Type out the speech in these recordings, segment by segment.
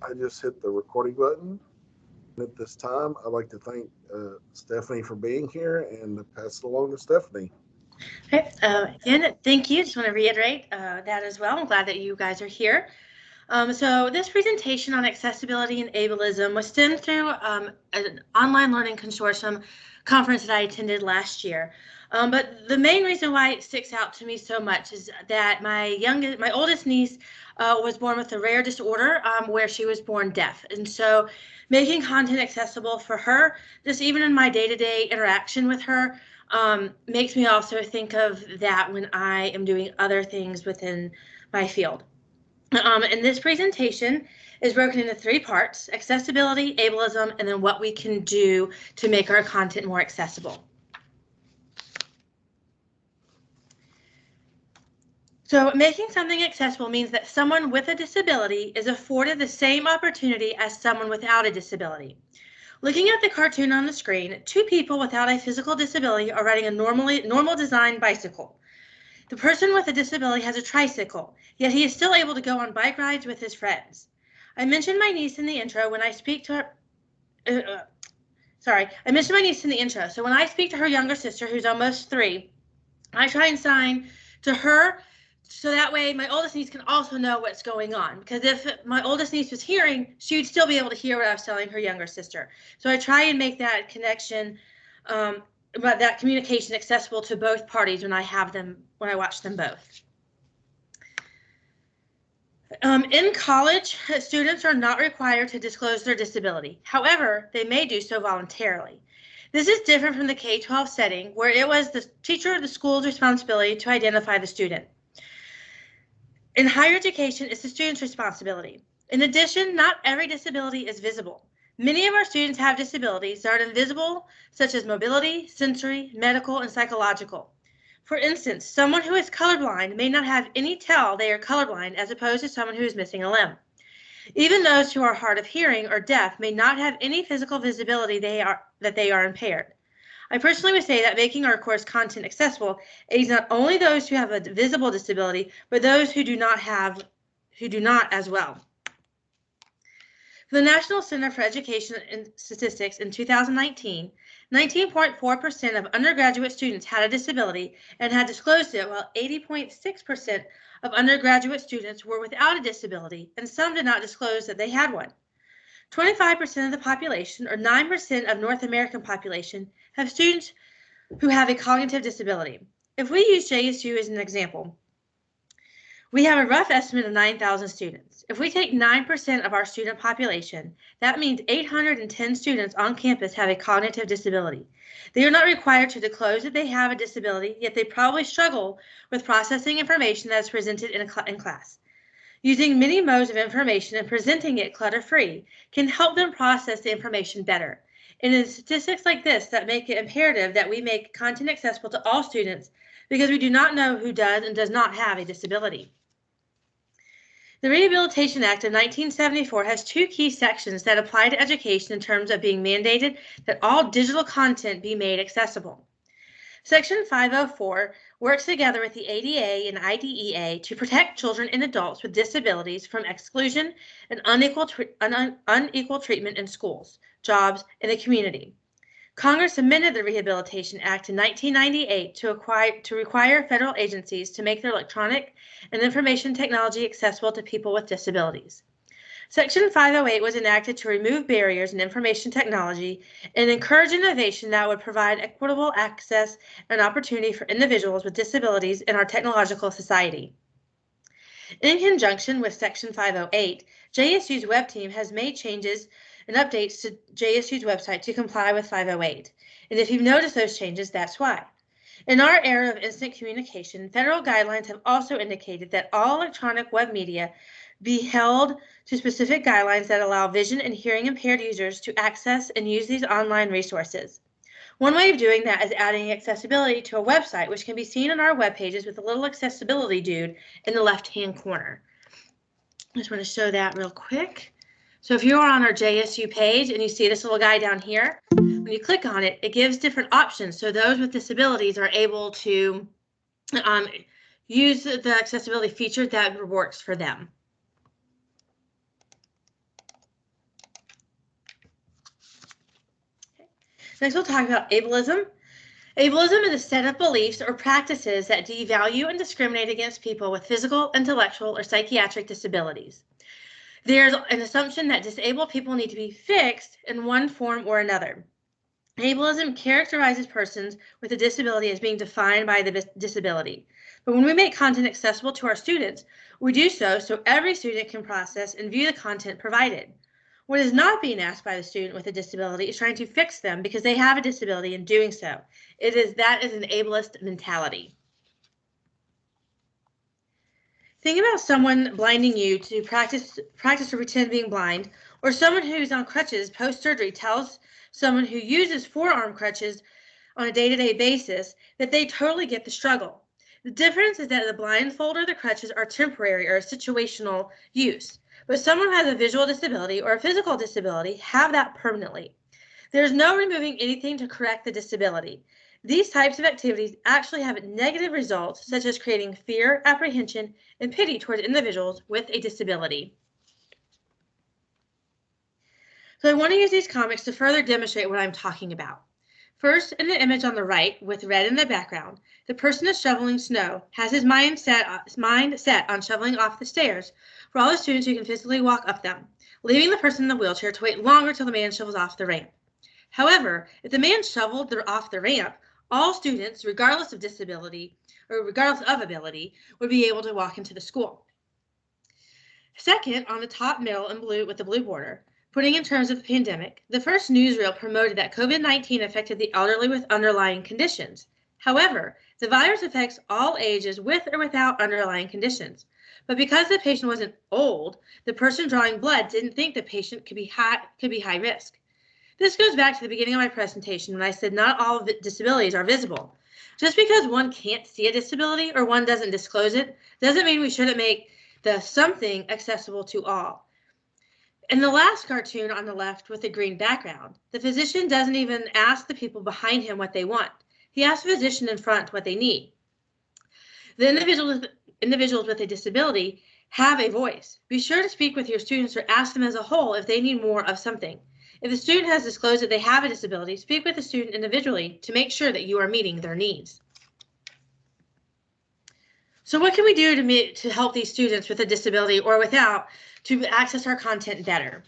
I just hit the recording button. At this time, I'd like to thank Stephanie for being here and pass it along to Stephanie. Okay, again, thank you. Just want to reiterate that as well. I'm glad that you guys are here. So this presentation on accessibility and ableism was stemmed through an online learning consortium conference that I attended last year. But the main reason why it sticks out to me so much is that my oldest niece was born with a rare disorder where she was born deaf. And so making content accessible for her, just even in my day-to-day interaction with her, makes me also think of that when I am doing other things within my field. And this presentation is broken into three parts: accessibility, ableism, and then what we can do to make our content more accessible. So making something accessible means that someone with a disability is afforded the same opportunity as someone without a disability. Looking at the cartoon on the screen, two people without a physical disability are riding a normal design bicycle. The person with a disability has a tricycle, yet he is still able to go on bike rides with his friends. I mentioned my niece in the intro when I speak to her. I mentioned my niece in the intro. So when I speak to her younger sister, who's almost 3, I try and sign to her so that way my oldest niece can also know what's going on. Because if my oldest niece was hearing, she would still be able to hear what I was telling her younger sister. So I try and make that connection, but that communication accessible to both parties when I watch them both. In college, students are not required to disclose their disability. However, they may do so voluntarily. This is different from the K-12 setting, where it was the teacher or the school's responsibility to identify the student. In higher education, it's the student's responsibility. In addition, not every disability is visible. Many of our students have disabilities that are invisible, such as mobility, sensory, medical, and psychological. For instance, someone who is colorblind may not have any tell they are colorblind as opposed to someone who is missing a limb. Even those who are hard of hearing or deaf may not have any physical visibility that they are impaired. I personally would say that making our course content accessible aids not only those who have a visible disability, but those who do not as well. For the National Center for Education and Statistics in 2019, 19.4% of undergraduate students had a disability and had disclosed it, while 80.6% of undergraduate students were without a disability, and some did not disclose that they had one. 25% of the population, or 9% of North American population, have students who have a cognitive disability. If we use JSU as an example, we have a rough estimate of 9,000 students. If we take 9% of our student population, that means 810 students on campus have a cognitive disability. They are not required to disclose that they have a disability, yet they probably struggle with processing information that is presented in class. Using many modes of information and presenting it clutter-free can help them process the information better. And it is statistics like this that make it imperative that we make content accessible to all students, because we do not know who does and does not have a disability. The Rehabilitation Act of 1974 has two key sections that apply to education in terms of being mandated that all digital content be made accessible. Section 504 works together with the ADA and IDEA to protect children and adults with disabilities from exclusion and unequal treatment in schools, jobs, and the community. Congress amended the Rehabilitation Act in 1998 to require federal agencies to make their electronic and information technology accessible to people with disabilities. Section 508 was enacted to remove barriers in information technology and encourage innovation that would provide equitable access and opportunity for individuals with disabilities in our technological society. In conjunction with Section 508, JSU's web team has made changes and updates to JSU's website to comply with 508. And if you've noticed those changes, that's why. In our era of instant communication, federal guidelines have also indicated that all electronic web media be held to specific guidelines that allow vision and hearing impaired users to access and use these online resources. One way of doing that is adding accessibility to a website, which can be seen on our web pages with a little accessibility dude in the left-hand corner. I just want to show that real quick. So if you're on our JSU page and you see this little guy down here, when you click on it, it gives different options. So those with disabilities are able to use the accessibility feature that works for them. Next, we'll talk about ableism. Ableism is a set of beliefs or practices that devalue and discriminate against people with physical, intellectual, or psychiatric disabilities. There's an assumption that disabled people need to be fixed in one form or another. Ableism characterizes persons with a disability as being defined by the disability. But when we make content accessible to our students, we do so every student can process and view the content provided. What is not being asked by the student with a disability is trying to fix them because they have a disability in doing so. That is an ableist mentality. Think about someone blinding you to practice or pretend being blind, or someone who's on crutches post-surgery tells someone who uses forearm crutches on a day-to-day basis that they totally get the struggle. The difference is that the blindfold or the crutches are temporary or situational use, but someone who has a visual disability or a physical disability have that permanently. There's no removing anything to correct the disability. These types of activities actually have negative results, such as creating fear, apprehension, and pity towards individuals with a disability. So I want to use these comics to further demonstrate what I'm talking about. First, in the image on the right, with red in the background, the person is shoveling snow, has his mind set on shoveling off the stairs for all the students who can physically walk up them, leaving the person in the wheelchair to wait longer till the man shovels off the ramp. However, if the man shoveled off the ramp, all students, regardless of disability or regardless of ability, would be able to walk into the school. Second, on the top middle in blue with the blue border, putting in terms of the pandemic, the first newsreel promoted that COVID-19 affected the elderly with underlying conditions. However, the virus affects all ages with or without underlying conditions. But because the patient wasn't old, the person drawing blood didn't think the patient could be high risk. This goes back to the beginning of my presentation when I said not all disabilities are visible. Just because one can't see a disability or one doesn't disclose it doesn't mean we shouldn't make the something accessible to all. In the last cartoon on the left with the green background, the physician doesn't even ask the people behind him what they want. He asks the physician in front what they need. The individuals with a disability have a voice. Be sure to speak with your students or ask them as a whole if they need more of something. If the student has disclosed that they have a disability, speak with the student individually to make sure that you are meeting their needs. So what can we do to help these students with a disability or without to access our content better?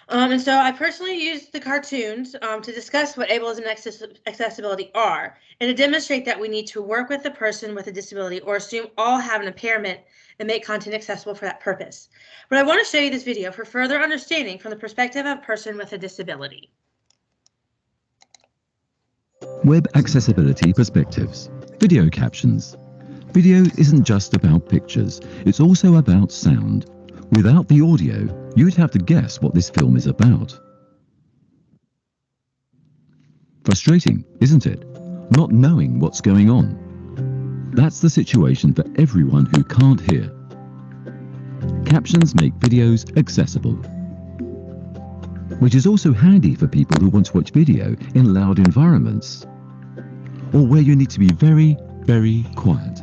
And so I personally used the cartoons to discuss what ableism and accessibility are and to demonstrate that we need to work with the person with a disability or assume all have an impairment and make content accessible for that purpose. But I want to show you this video for further understanding from the perspective of a person with a disability. Web accessibility perspectives. Video captions. Video isn't just about pictures, it's also about sound. Without the audio, you'd have to guess what this film is about. Frustrating, isn't it? Not knowing what's going on. That's the situation for everyone who can't hear. Captions make videos accessible, which is also handy for people who want to watch video in loud environments or where you need to be very, very quiet.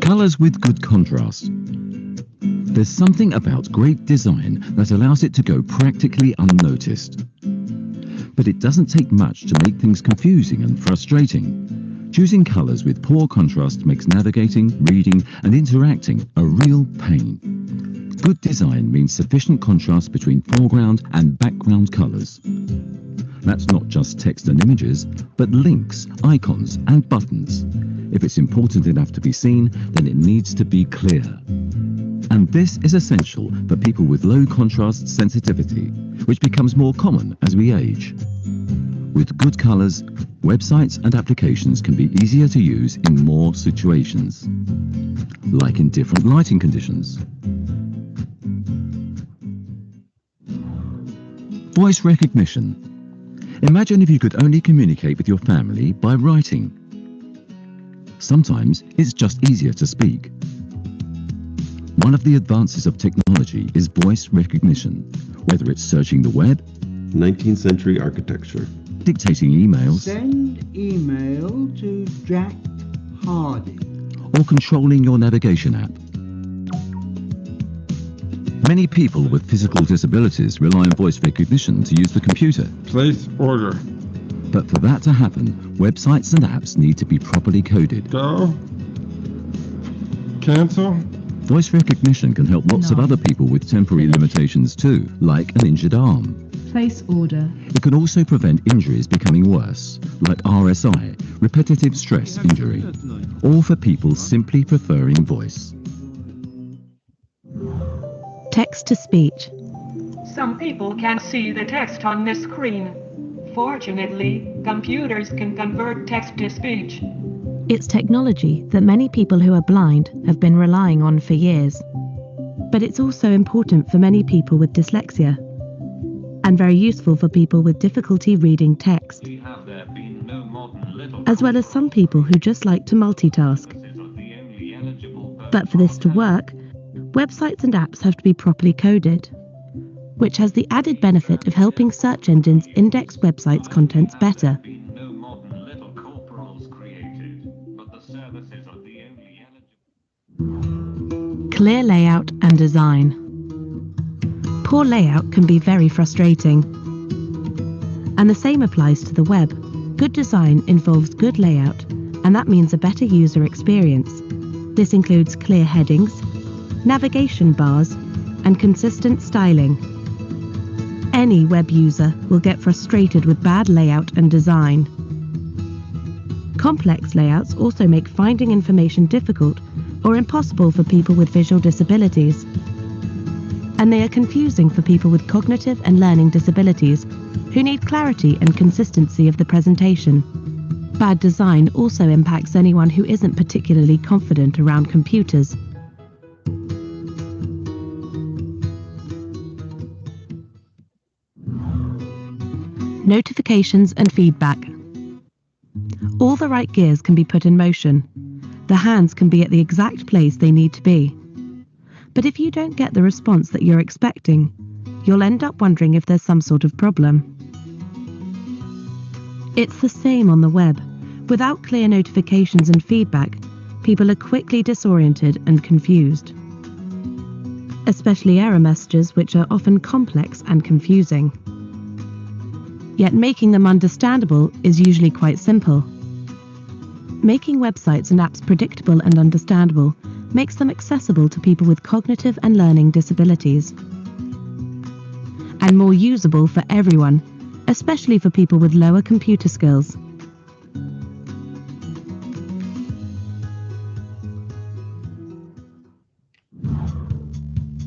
Colors with good contrast. There's something about great design that allows it to go practically unnoticed. But it doesn't take much to make things confusing and frustrating. Choosing colors with poor contrast makes navigating, reading, and interacting a real pain. Good design means sufficient contrast between foreground and background colors. That's not just text and images, but links, icons, and buttons. If it's important enough to be seen, then it needs to be clear. And this is essential for people with low contrast sensitivity, which becomes more common as we age. With good colors, websites and applications can be easier to use in more situations, like in different lighting conditions. Voice recognition. Imagine if you could only communicate with your family by writing. Sometimes it's just easier to speak. One of the advances of technology is voice recognition, whether it's searching the web, 19th century architecture, dictating emails, send email to Jack Harding, or controlling your navigation app. Many people with physical disabilities rely on voice recognition to use the computer. Place order. But for that to happen, websites and apps need to be properly coded. Go. Cancel. Voice recognition can help lots of other people with temporary limitations too, like an injured arm. Place order. It can also prevent injuries becoming worse, like RSI, repetitive stress injury, or for people simply preferring voice. Text-to-speech. Some people can see the text on this screen. Fortunately, computers can convert text to speech. It's technology that many people who are blind have been relying on for years. But it's also important for many people with dyslexia, and very useful for people with difficulty reading text, as well as some people who just like to multitask. But for this to work, websites and apps have to be properly coded, which has the added benefit of helping search engines index websites' contents better. Clear layout and design. Poor layout can be very frustrating. And the same applies to the web. Good design involves good layout, and that means a better user experience. This includes clear headings, navigation bars, and consistent styling. Any web user will get frustrated with bad layout and design. Complex layouts also make finding information difficult or impossible for people with visual disabilities. And they are confusing for people with cognitive and learning disabilities who need clarity and consistency of the presentation. Bad design also impacts anyone who isn't particularly confident around computers. Notifications and feedback. All the right gears can be put in motion. The hands can be at the exact place they need to be. But if you don't get the response that you're expecting, you'll end up wondering if there's some sort of problem. It's the same on the web. Without clear notifications and feedback, people are quickly disoriented and confused. Especially error messages, which are often complex and confusing. Yet making them understandable is usually quite simple. Making websites and apps predictable and understandable makes them accessible to people with cognitive and learning disabilities. And more usable for everyone, especially for people with lower computer skills.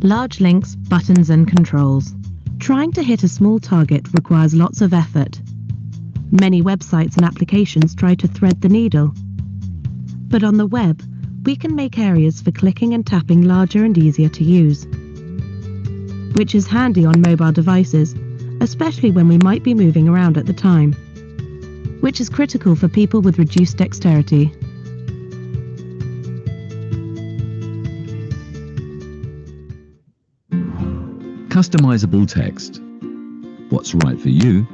Large links, buttons and controls. Trying to hit a small target requires lots of effort. Many websites and applications try to thread the needle. But on the web, we can make areas for clicking and tapping larger and easier to use, which is handy on mobile devices, especially when we might be moving around at the time, which is critical for people with reduced dexterity. Customizable text. What's right for you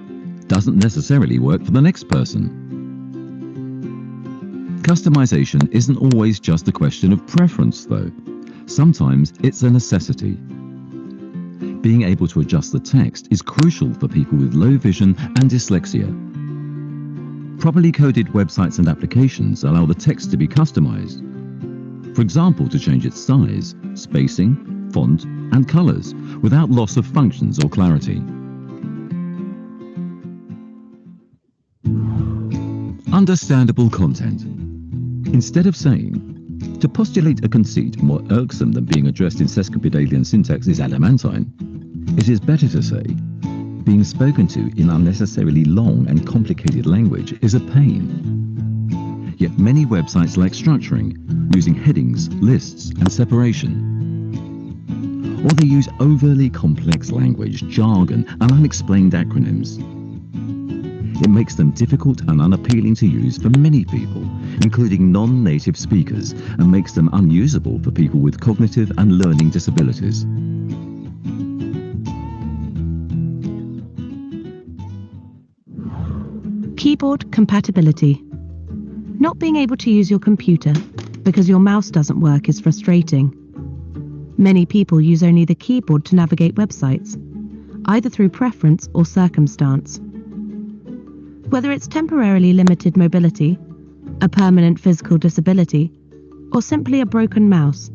doesn't necessarily work for the next person. Customization isn't always just a question of preference, though. Sometimes it's a necessity. Being able to adjust the text is crucial for people with low vision and dyslexia. Properly coded websites and applications allow the text to be customized. For example, to change its size, spacing, font, and colors without loss of functions or clarity. Understandable content. Instead of saying, to postulate a conceit more irksome than being addressed in sesquipedalian syntax is adamantine, it is better to say, being spoken to in unnecessarily long and complicated language is a pain. Yet many websites like structuring, using headings, lists, and separation. Or they use overly complex language, jargon, and unexplained acronyms. It makes them difficult and unappealing to use for many people, including non-native speakers, and makes them unusable for people with cognitive and learning disabilities. Keyboard compatibility. Not being able to use your computer because your mouse doesn't work is frustrating. Many people use only the keyboard to navigate websites, either through preference or circumstance. Whether it's temporarily limited mobility, a permanent physical disability, or simply a broken mouse,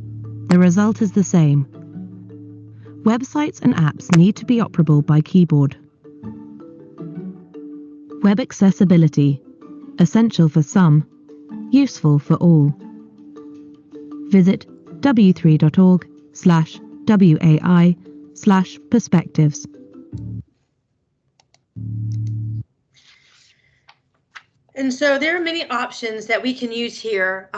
the result is the same. Websites and apps need to be operable by keyboard. Web accessibility, essential for some, useful for all. Visit w3.org/WAI/perspectives. And so there are many options that we can use here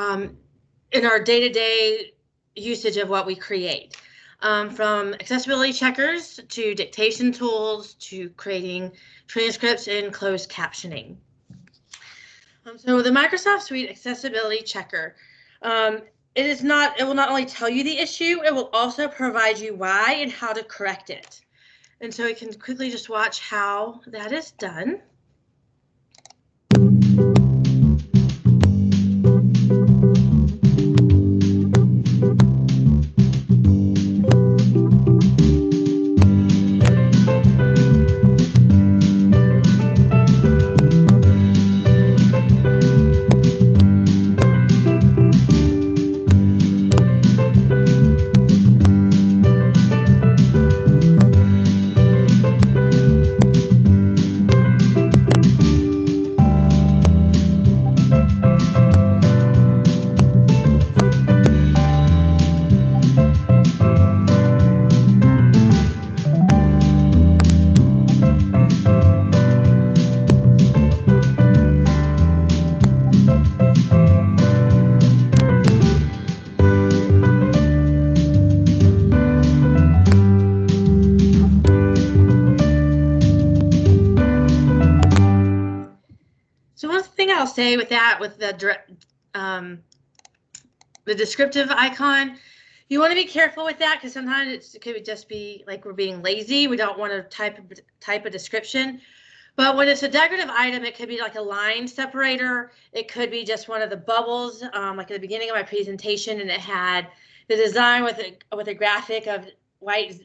in our day-to-day usage of what we create. From accessibility checkers to dictation tools to creating transcripts and closed captioning. So the Microsoft Suite Accessibility Checker, it will not only tell you the issue, it will also provide you why and how to correct it. And so we can quickly just watch how that is done. I'll say with that, with the descriptive icon, you want to be careful with that because sometimes it could just be like we're being lazy. We don't want to type a description. But when it's a decorative item, it could be like a line separator. It could be just one of the bubbles, like at the beginning of my presentation, and it had the design with a graphic of white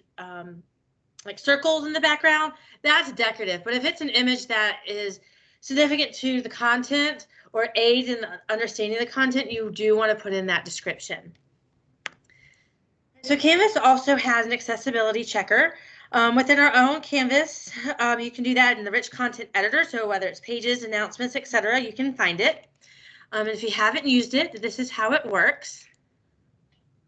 like circles in the background. That's decorative. But if it's an image that is significant to the content or aids in understanding the content, you do want to put in that description. So Canvas also has an accessibility checker. Within our own Canvas, you can do that in the rich content editor. So whether it's pages, announcements, etc., you can find it. And if you haven't used it, this is how it works.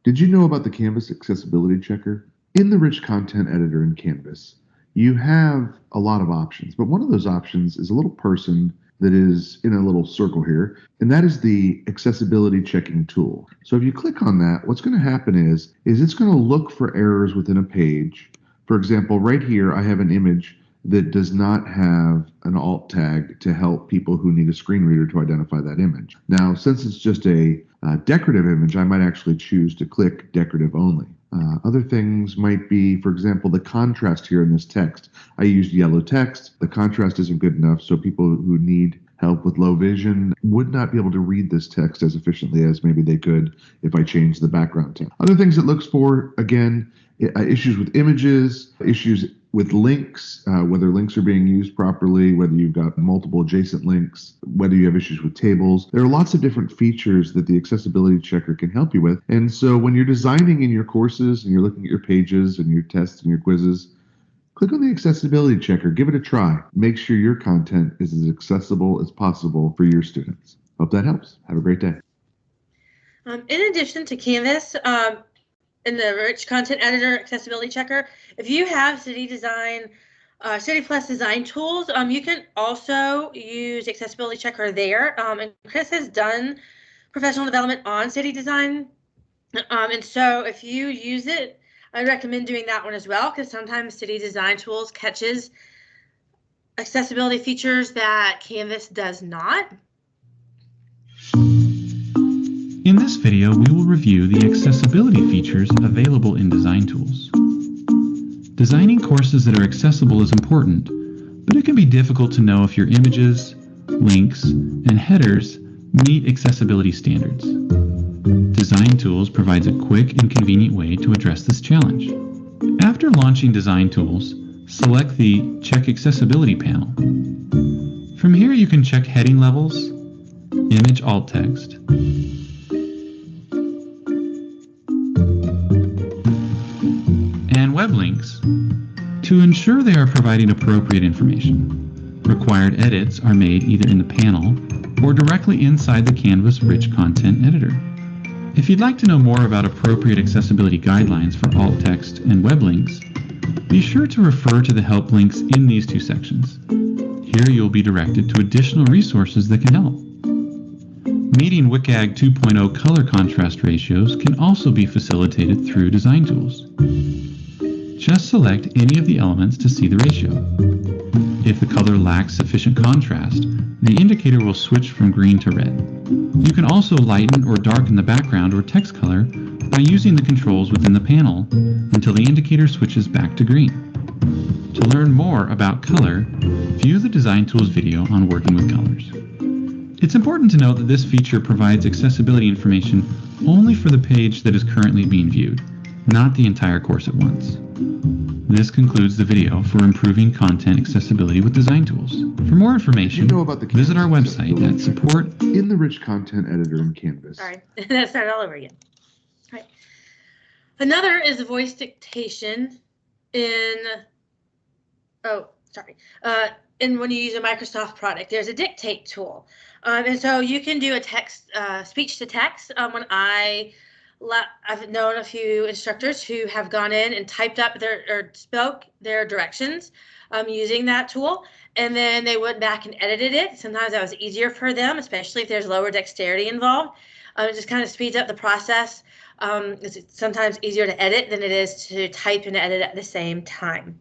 Did you know about the Canvas accessibility checker? In the rich content editor in Canvas, you have a lot of options, but one of those options is a little person that is in a little circle here, and that is the accessibility checking tool. So if you click on that, what's going to happen is it's going to look for errors within a page. For example, right here, I have an image that does not have an alt tag to help people who need a screen reader to identify that image. Now, since it's just a decorative image, I might actually choose to click decorative only. Other things might be, for example, the contrast here in this text. I used yellow text. The contrast isn't good enough, so people who need help with low vision would not be able to read this text as efficiently as maybe they could if I changed the background text. Other things it looks for, again, issues with images, issues with links, whether links are being used properly, whether you've got multiple adjacent links, whether you have issues with tables. There are lots of different features that the accessibility checker can help you with. And so when you're designing in your courses and you're looking at your pages and your tests and your quizzes, click on the accessibility checker, give it a try. Make sure your content is as accessible as possible for your students. Hope that helps. Have a great day. In addition to Canvas, in the rich content editor accessibility checker, if you have City Plus design tools, you can also use accessibility checker there. And Chris has done professional development on City Design. And so if you use it, I recommend doing that one as well, because sometimes City Design Tools catches accessibility features that Canvas does not. In this video, we will review the accessibility features available in Design Tools. Designing courses that are accessible is important, but it can be difficult to know if your images, links, and headers meet accessibility standards. Design Tools provides a quick and convenient way to address this challenge. After launching Design Tools, select the Check Accessibility panel. From here you can check heading levels, image alt text, and web links to ensure they are providing appropriate information. Required edits are made either in the panel or directly inside the Canvas Rich Content Editor. If you'd like to know more about appropriate accessibility guidelines for alt text and web links, be sure to refer to the help links in these two sections. Here you'll be directed to additional resources that can help. Meeting WCAG 2.0 color contrast ratios can also be facilitated through Design Tools. Just select any of the elements to see the ratio. If the color lacks sufficient contrast, the indicator will switch from green to red. You can also lighten or darken the background or text color by using the controls within the panel until the indicator switches back to green. To learn more about color, view the Design Tools video on working with colors. It's important to note that this feature provides accessibility information only for the page that is currently being viewed, not the entire course at once. This concludes the video for improving content accessibility with Design Tools. For more information, visit our website at support. In the Rich Content Editor in Canvas. Sorry, let's start all over again. All right. Another is voice dictation in, and when you use a Microsoft product, there's a dictate tool. And so you can do a text, speech to text. I've known a few instructors who have gone in and typed up spoke their directions using that tool, and then they went back and edited it. Sometimes that was easier for them, especially if there's lower dexterity involved. It just kind of speeds up the process. It's sometimes easier to edit than it is to type and edit at the same time.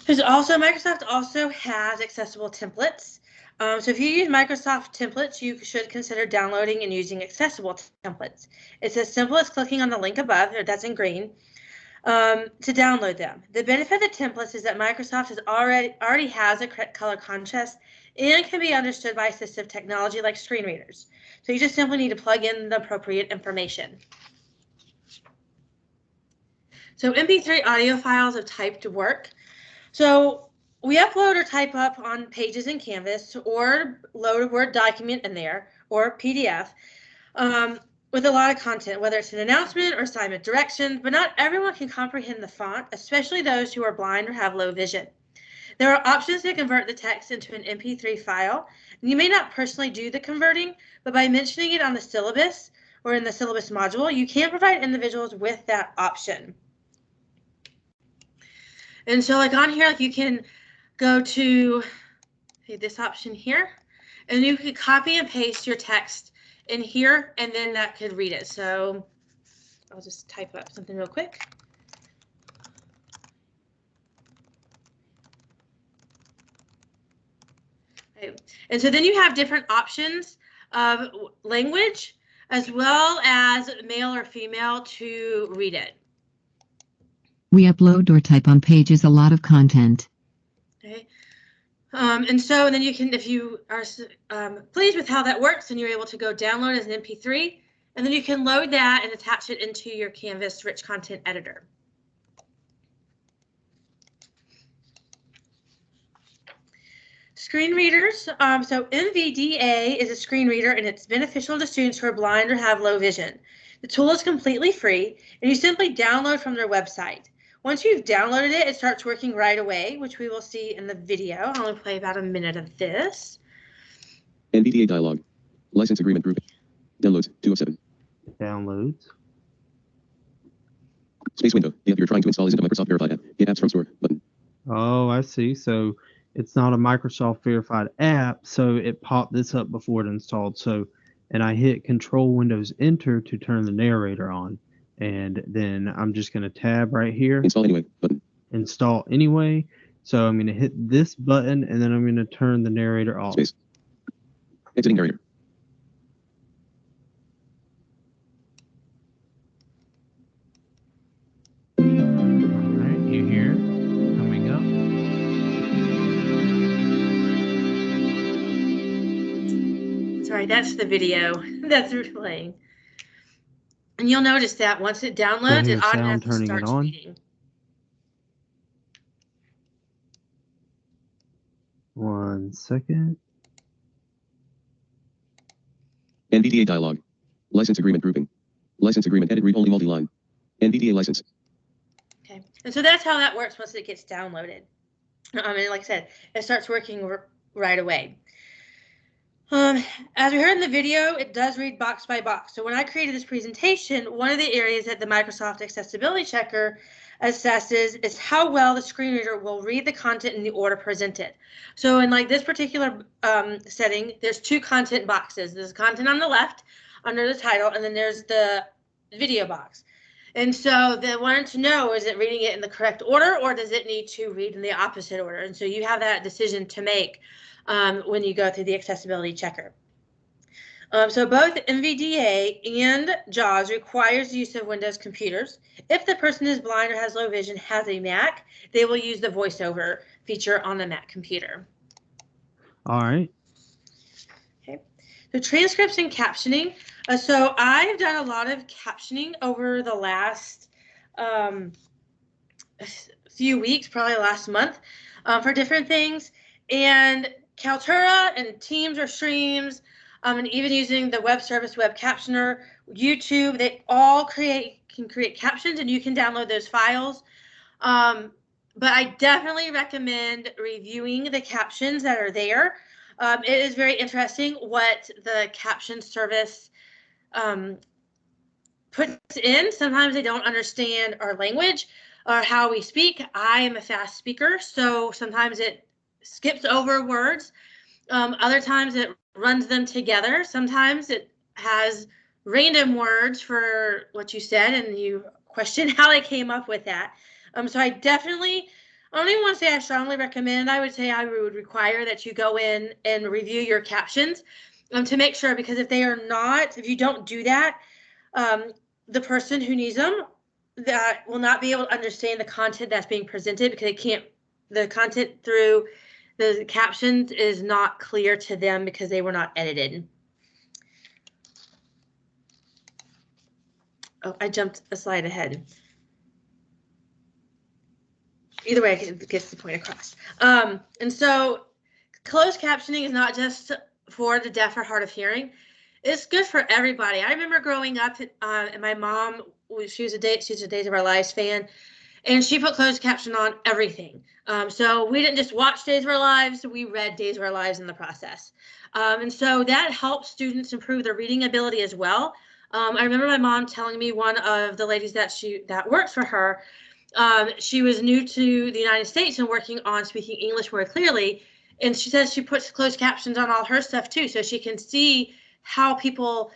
Microsoft also has accessible templates. So if you use Microsoft templates, you should consider downloading and using accessible templates. It's as simple as clicking on the link above, that's in green, to download them. The benefit of the templates is that Microsoft already has a correct color contrast and can be understood by assistive technology like screen readers. So you just simply need to plug in the appropriate information. So MP3 audio files of typed work. So we upload or type up on pages in Canvas or load a Word document in there or PDF with a lot of content, whether it's an announcement or assignment directions, but not everyone can comprehend the font, especially those who are blind or have low vision. There are options to convert the text into an MP3 file. And you may not personally do the converting, but by mentioning it on the syllabus or in the syllabus module, you can provide individuals with that option. And so like on here, like you can go to this option here, and you could copy and paste your text in here, and then that could read it. So I'll just type up something real quick. Okay. And so then you have different options of language as well as male or female to read it. We upload or type on pages a lot of content. Okay. And then you can, if you are pleased with how that works, then you're able to go download as an MP3, and then you can load that and attach it into your Canvas Rich Content Editor. Screen readers. So NVDA is a screen reader, and it's beneficial to students who are blind or have low vision. The tool is completely free, and you simply download from their website. Once you've downloaded it, it starts working right away, which we will see in the video. I'll only play about a minute of this. NVDA dialog. License agreement group. Downloads 207. Downloads. Space window. The app you're trying to install isn't a Microsoft verified app. Get apps from store button. Oh, I see. So it's not a Microsoft verified app, so it popped this up before it installed. So, and I hit Control Windows Enter to turn the narrator on. And then I'm just going to tab right here. Install anyway button. Install anyway. So I'm going to hit this button, and then I'm going to turn the narrator off. Space. Exiting narrator. All right, you hear it coming up. Sorry, that's the video that's playing. And you'll notice that once it downloads, hear it sound automatically turning it starts on. reading. 1 second. NVDA dialog. License agreement grouping. License agreement edit read only multi-line. NVDA license. Okay, and so that's how that works once it gets downloaded. And like I said, it starts working right away. As we heard in the video, it does read box by box. So when I created this presentation, one of the areas that the Microsoft Accessibility Checker assesses is how well the screen reader will read the content in the order presented. So in like this particular setting, there's two content boxes. There's content on the left under the title, and then there's the video box. And so they wanted to know, is it reading it in the correct order, or does it need to read in the opposite order? And so you have that decision to make when you go through the accessibility checker. So both NVDA and JAWS requires the use of Windows computers. If the person is blind or has low vision, has a Mac, they will use the voiceover feature on the Mac computer. All right. Okay. So transcripts and captioning. So I've done a lot of captioning over the last few weeks, probably last month, for different things. And Kaltura and Teams or Streams, and even using the web service web captioner, YouTube, they all can create captions, and you can download those files. But I definitely recommend reviewing the captions that are there. It is very interesting what the caption service puts in. Sometimes they don't understand our language or how we speak. I am a fast speaker, so sometimes it skips over words. Other times it runs them together. Sometimes it has random words for what you said, and you question how they came up with that. So I don't even want to say I strongly recommend. I would say I would require that you go in and review your captions to make sure, because if you don't do that, the person who needs them that will not be able to understand the content that's being presented, because the content through the captions is not clear to them because they were not edited. Oh, I jumped a slide ahead. Either way, it gets the point across. And so closed captioning is not just for the deaf or hard of hearing. It's good for everybody. I remember growing up, and my mom, she's a Days of Our Lives fan, and she put closed caption on everything. So we didn't just watch Days of Our Lives, we read Days of Our Lives in the process. And so that helps students improve their reading ability as well. I remember my mom telling me, one of the ladies that works for her, she was new to the United States and working on speaking English more clearly. And she says she puts closed captions on all her stuff too, so she can see how people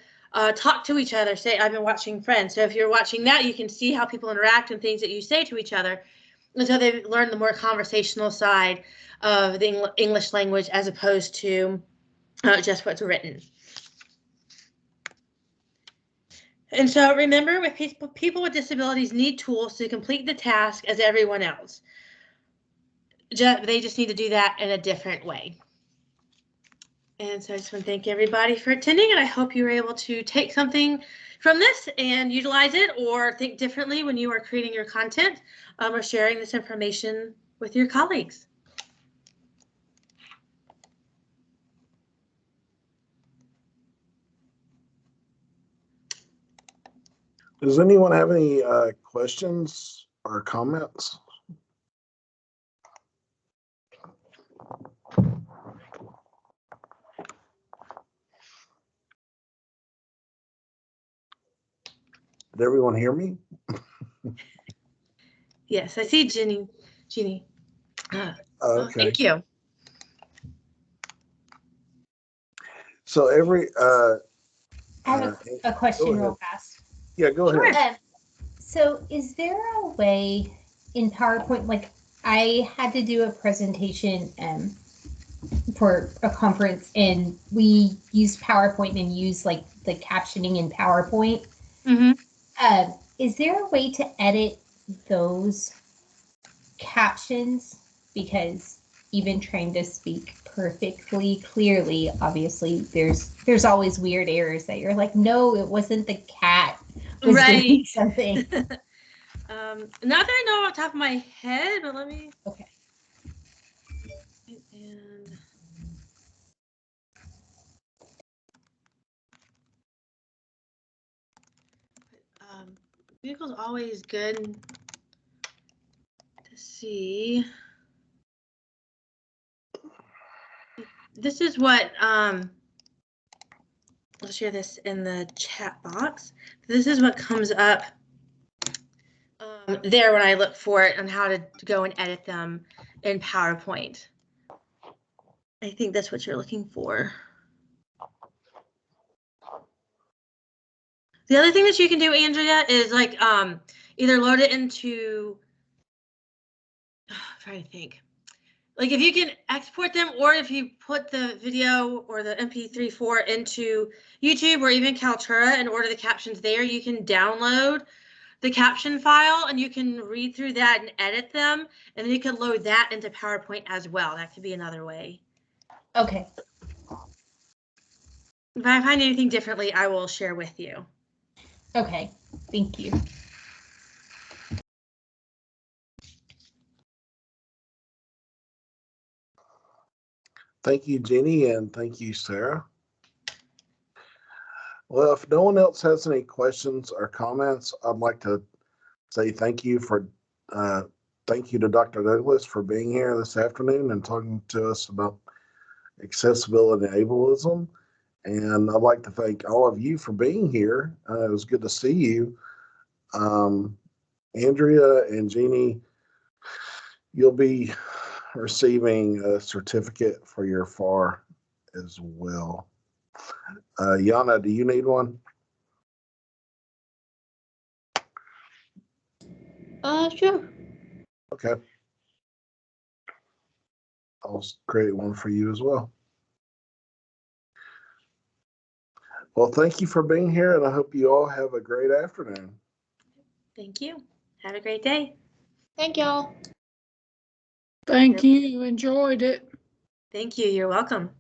talk to each other. Say, I've been watching Friends. So if you're watching that, you can see how people interact and things that you say to each other. And so they learn the more conversational side of the English language as opposed to just what's written. And so remember, with people with disabilities need tools to complete the task as everyone else. They just need to do that in a different way. And so I just want to thank everybody for attending, and I hope you were able to take something from this and utilize it, or think differently when you are creating your content or sharing this information with your colleagues. Does anyone have any questions or comments? Did everyone hear me? Yes, I see Jeannie. Okay. Oh, thank you. So I have a question real fast. Yeah, go ahead. So is there a way in PowerPoint, like I had to do a presentation for a conference, and we used PowerPoint and used like the captioning in PowerPoint. Mm-hmm. Is there a way to edit those captions? Because even trying to speak perfectly clearly, obviously there's always weird errors that you're like, no, it wasn't the cat was doing something. Not that I know off the top of my head, but let me. Okay. And Google's always good to see. This is what I'll share this in the chat box. This is what comes up there when I look for it on how to go and edit them in PowerPoint. I think that's what you're looking for. The other thing that you can do, Andrea, is like either load it into, I'm trying to think, like if you can export them, or if you put the video or the MP3 into YouTube or even Kaltura and order the captions there, you can download the caption file and you can read through that and edit them, and then you can load that into PowerPoint as well. That could be another way. Okay. If I find anything differently, I will share with you. Okay, thank you. Thank you, Jeannie, and thank you, Sarah. Well, if no one else has any questions or comments, I'd like to say thank you to Dr. Douglas for being here this afternoon and talking to us about accessibility and ableism. And I'd like to thank all of you for being here. It was good to see you. Andrea and Jeannie, you'll be receiving a certificate for your FAR as well. Yana, do you need one? Sure. Okay. I'll create one for you as well. Well, thank you for being here, and I hope you all have a great afternoon. Thank you. Have a great day. Thank y'all. Thank you. Enjoyed it. Thank you. You're welcome.